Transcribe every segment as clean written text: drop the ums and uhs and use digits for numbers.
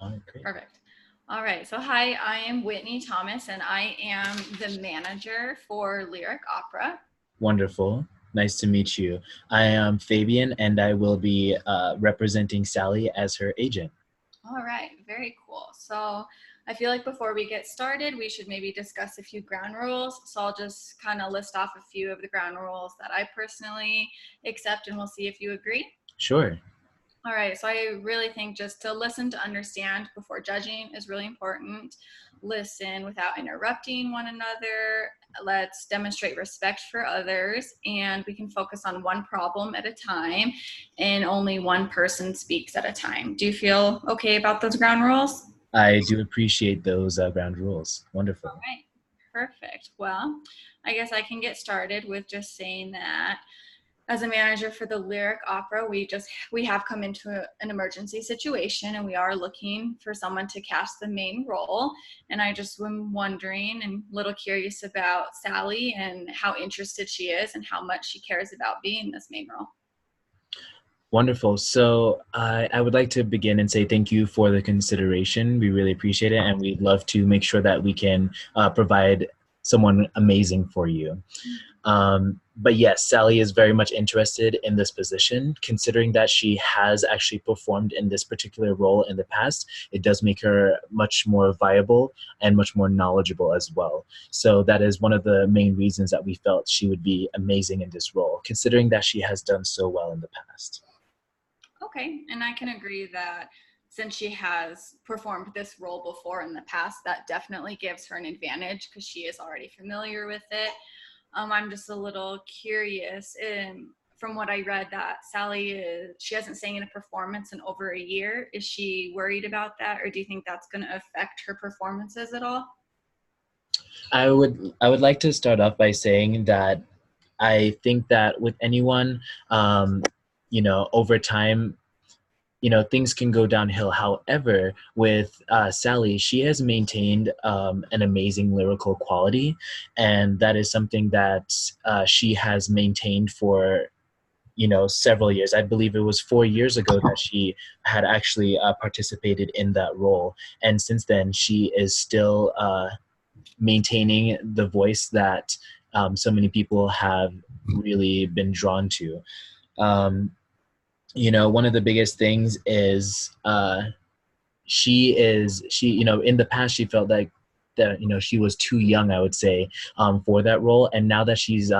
All right, great. Perfect. All right. So, hi, I am Whitney Thomas, and I am the manager for Lyric Opera. Wonderful. Nice to meet you. I am Fabian, and I will be representing Sally as her agent. All right. Very cool. So, I feel like before we get started, we should maybe discuss a few ground rules. So, I'll just kind of list off a few of the ground rules that I personally accept, and we'll see if you agree. Sure. All right, so I really think just to listen to understand before judging is really important. Listen without interrupting one another. Let's demonstrate respect for others, and we can focus on one problem at a time, and only one person speaks at a time. Do you feel okay about those ground rules? I do appreciate those ground rules. All Wonderful. right, perfect. Well, I guess I can get started with just saying that as a manager for the Lyric Opera, we have come into an emergency situation, and we are looking for someone to cast the main role. And I just am wondering and a little curious about Sally and how interested she is and how much she cares about being this main role. Wonderful. So I would like to begin and say thank you for the consideration. We really appreciate it, and we'd love to make sure that we can provide someone amazing for you. But yes, Sally is very much interested in this position. Considering that she has actually performed in this particular role in the past, it does make her much more viable and much more knowledgeable as well. So that is one of the main reasons that we felt she would be amazing in this role, considering that she has done so well in the past. Okay, and I can agree that since she has performed this role before in the past, that definitely gives her an advantage because she is already familiar with it. I'm just a little curious. From what I read, that she hasn't sang in a performance in over a year. Is she worried about that, or do you think that's going to affect her performances at all? I would like to start off by saying that I think that with anyone, um, over time, things can go downhill. However, with Sally, she has maintained an amazing lyrical quality, and that is something that she has maintained for several years. I believe it was 4 years ago that she had actually participated in that role, and since then she is still maintaining the voice that so many people have really been drawn to. Um, One of the biggest things is in the past she felt like that she was too young, I would say, for that role, and now that she's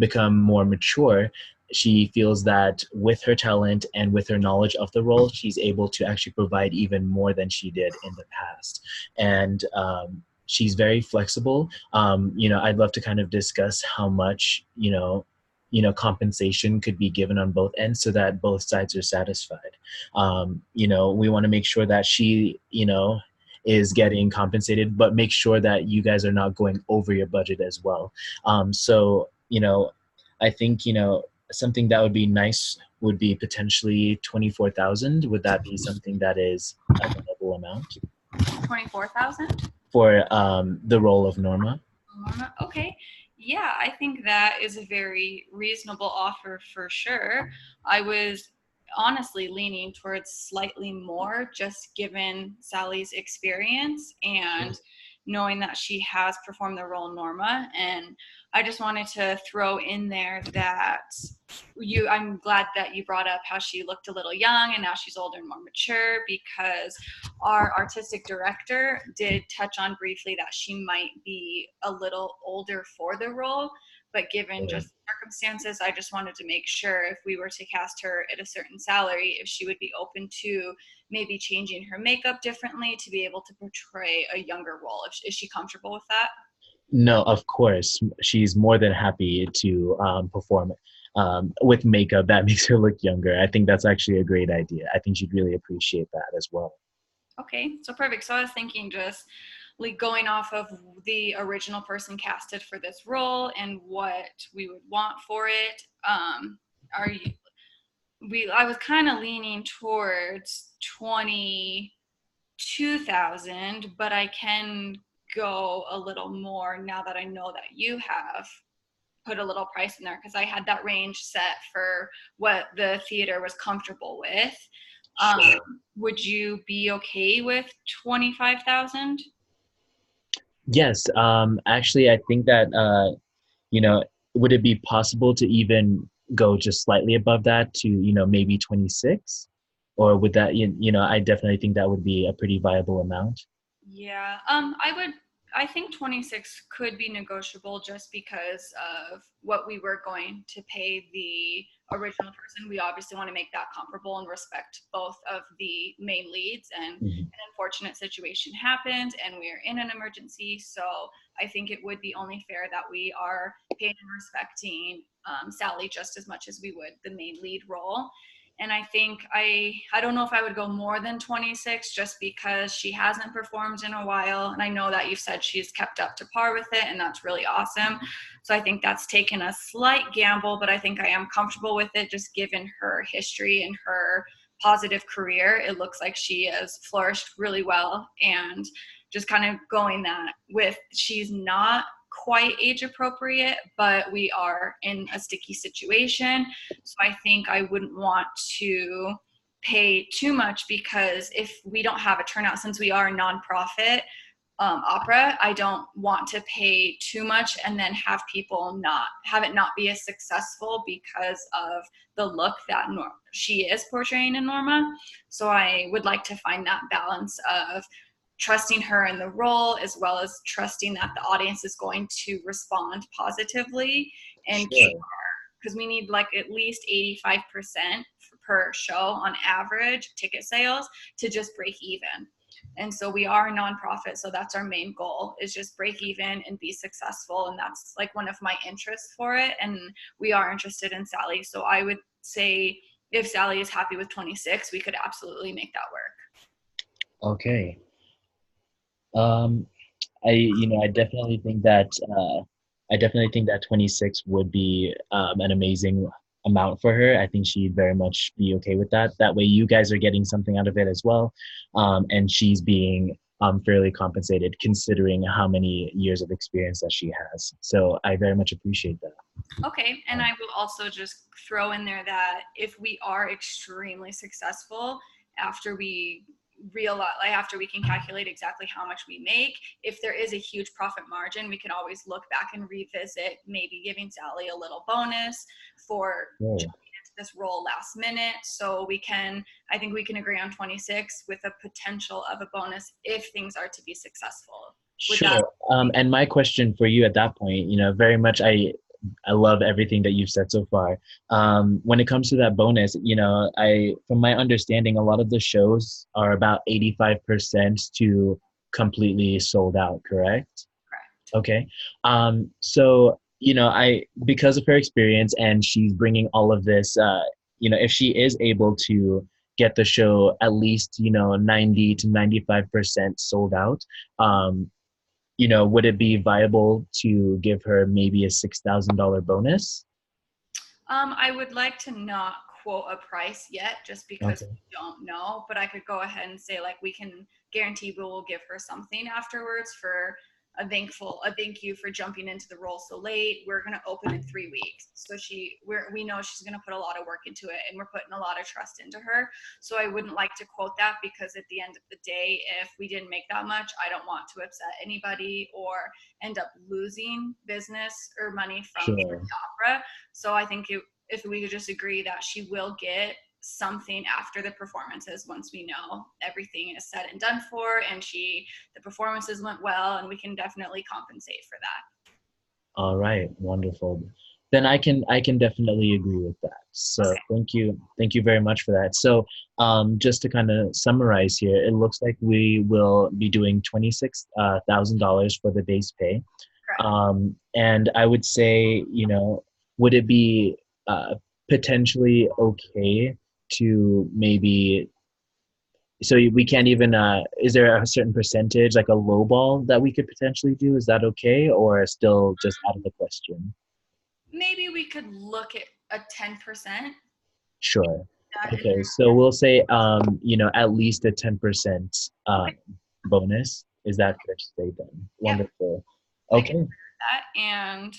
become more mature, she feels that with her talent and with her knowledge of the role, she's able to actually provide even more than she did in the past. And she's very flexible. I'd love to kind of discuss how much compensation could be given on both ends so that both sides are satisfied. We want to make sure that she is getting compensated, but make sure that you guys are not going over your budget as well. So I think something that would be nice would be potentially 24,000. Would that be something that is a viable amount 24,000? for the role of Norma? Okay. Yeah, I think that is a very reasonable offer for sure. I was honestly leaning towards slightly more just given Sally's experience and knowing that she has performed the role Norma. And I just wanted to throw in there that I'm glad that you brought up how she looked a little young and now she's older and more mature, because our artistic director did touch on briefly that she might be a little older for the role. But given just circumstances, I just wanted to make sure if we were to cast her at a certain salary, if she would be open to maybe changing her makeup differently to be able to portray a younger role. Is she comfortable with that? No, of course. She's more than happy to perform with makeup that makes her look younger. I think that's actually a great idea. I think she'd really appreciate that as well. Okay, so perfect. So I was thinking just like going off of the original person casted for this role and what we would want for it. Are you I was kind of leaning towards 22,000, but I can go a little more now that I know that you have put a little price in there, because I had that range set for what the theater was comfortable with. Um, Sure. would you be okay with 25,000? Yes. Actually, I think that you know, would it be possible to even go just slightly above that to, maybe 26? Or would that, I definitely think that would be a pretty viable amount. Yeah, I think 26 could be negotiable just because of what we were going to pay the original person. We obviously want to make that comparable and respect both of the main leads. And Mhm. an unfortunate situation happened, and we're in an emergency. So I think it would be only fair that we are paying and respecting Sally just as much as we would the main lead role. And I think I don't know if I would go more than 26 just because she hasn't performed in a while, and I know that you said she's kept up to par with it, and that's really awesome. So I think that's taken a slight gamble, but I think I am comfortable with it just given her history and her positive career. It looks like she has flourished really well, and just kind of going that with she's not quite age appropriate, but we are in a sticky situation. So I think I wouldn't want to pay too much because if we don't have a turnout, since we are a nonprofit opera, I don't want to pay too much and then have people not have it not be as successful because of the look that she is portraying in Norma. So I would like to find that balance of trusting her in the role as well as trusting that the audience is going to respond positively and keep, Sure. because we need like at least 85% per show on average ticket sales to just break even. And so we are a nonprofit, so that's our main goal is just break even and be successful. And that's like one of my interests for it. And we are interested in Sally. So I would say if Sally is happy with 26, we could absolutely make that work. Okay. Um, I definitely think that I definitely think that 26 would be an amazing amount for her. I think she'd very much be okay with that. That way, you guys are getting something out of it as well, and she's being fairly compensated considering how many years of experience that she has. So I very much appreciate that. Okay, and Um, I will also just throw in there that if we are extremely successful after we realize, like after we can calculate exactly how much we make, if there is a huge profit margin, we can always look back and revisit maybe giving Sally a little bonus for sure. jumping into this role last minute. So we can, I think we can agree on 26 with a potential of a bonus if things are to be successful. Would that Sure. And my question for you at that point, very much I love everything that you've said so far. When it comes to that bonus, from my understanding, a lot of the shows are about 85% to completely sold out, correct? correct? Okay. So, because of her experience and she's bringing all of this, if she is able to get the show at least, 90 to 95% sold out, um, would it be viable to give her maybe a $6,000 bonus? I would like to not quote a price yet, just because Okay, we don't know. But I could go ahead and say like we can guarantee we will give her something afterwards for a thank you for jumping into the role so late. We're gonna open in 3 weeks, so we know she's gonna put a lot of work into it, and we're putting a lot of trust into her. So I wouldn't like to quote that because at the end of the day, if we didn't make that much, I don't want to upset anybody or end up losing business or money from the sure. opera. So I think if we could just agree that she will get something after the performances once we know everything is said and done for and the performances went well, and we can definitely compensate for that. All right, wonderful. Then I can definitely agree with that. So Okay. thank you very much for that. So just to kind of summarize here, it looks like we will be doing $26,000 for the base pay. Correct. And I would say, would it be uh, potentially okay to maybe, so we can't even, is there a certain percentage, like a low ball that we could potentially do? Is that okay, or still just out of the question? Maybe we could look at a 10%. Sure. That is, Okay, so we'll say, at least a 10% okay. bonus. Is that Okay. fair to say then? Yep. Wonderful. I can Okay. that. And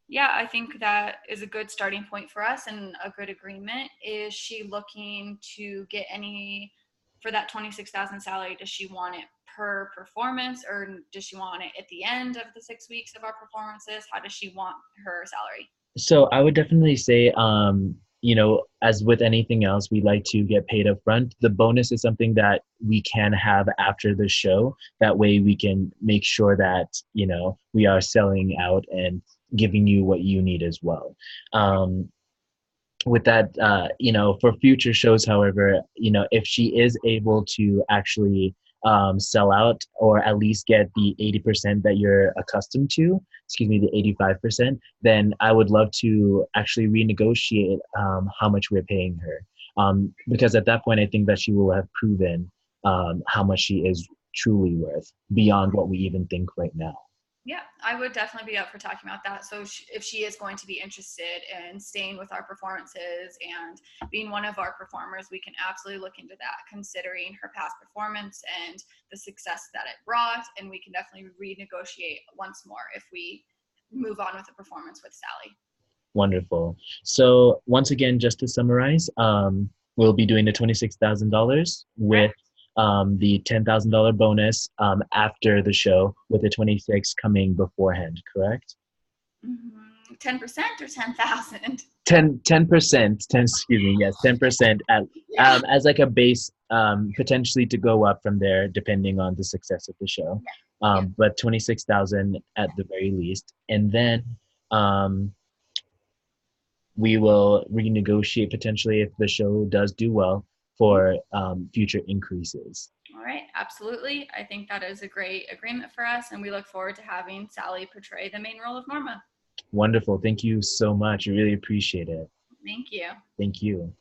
Yeah, I think that is a good starting point for us and a good agreement. Is she looking to get any for that 26,000 salary? Does she want it per performance, or does she want it at the end of the 6 weeks of our performances? How does she want her salary? So I would definitely say, as with anything else, we like to get paid up front. The bonus is something that we can have after the show. That way we can make sure that, we are selling out and giving you what you need as well. With that, for future shows, however, if she is able to actually sell out or at least get the 80% that you're accustomed to, excuse me, the 85%, then I would love to actually renegotiate how much we're paying her. Because at that point, I think that she will have proven how much she is truly worth beyond what we even think right now. Yeah, I would definitely be up for talking about that. So, if she is going to be interested in staying with our performances and being one of our performers, we can absolutely look into that, considering her past performance and the success that it brought. And we can definitely renegotiate once more if we move on with the performance with Sally. Wonderful. So once again, just to summarize, we'll be doing the $26,000 with Correct? the $10,000 bonus after the show, with the 26 coming beforehand. Correct? 10% or 10,000? 10%. 10. Excuse me. Yes, 10% at Yeah. as like a base, potentially to go up from there depending on the success of the show. Yeah. Yeah. But 26,000 at the very least, and then. Um, we will renegotiate potentially if the show does do well for future increases. All right, absolutely. I think that is a great agreement for us, and we look forward to having Sally portray the main role of Norma. Wonderful. Thank you so much. I really appreciate it. Thank you. Thank you.